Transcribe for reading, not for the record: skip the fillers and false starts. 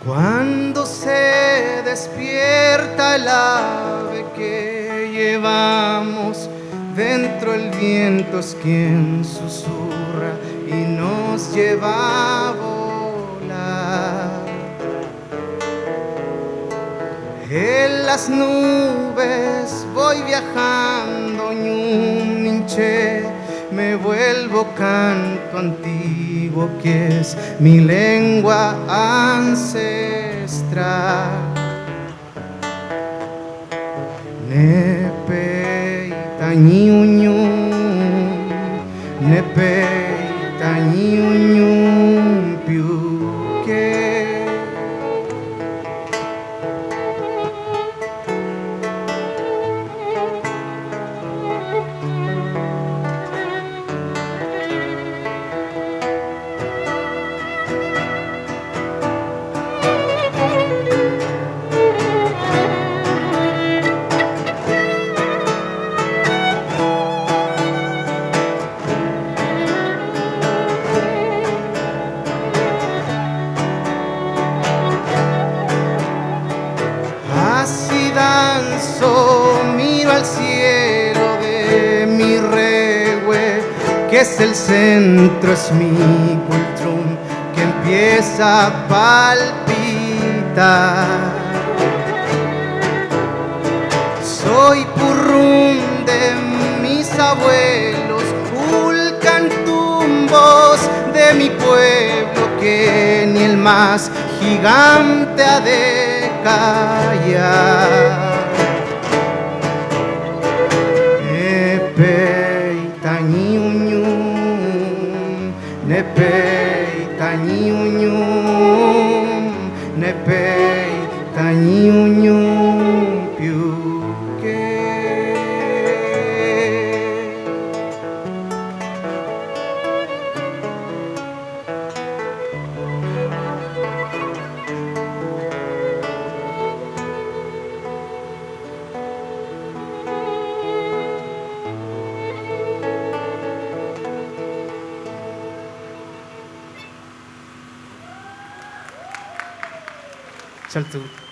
Cuando se despierta el ave que llevamos dentro, el viento es quien susurra y nos lleva a volar. En las nubes voy viajando, Ñuminché, me vuelvo canto antiguo que es mi lengua ancestral. Nepe itañiuñum, nepe itañiuñum piuque. Así danzo, miro al cielo de mi regue, que es el centro, es mi cultrum, que empieza a palpitar. Soy purrum de mis abuelos, ulcantumbos de mi pueblo, que ni el más gigante ha de callar. Nepe itañiuñum, nepe itañiuñum, nepe itañiuñum piuque. Salud.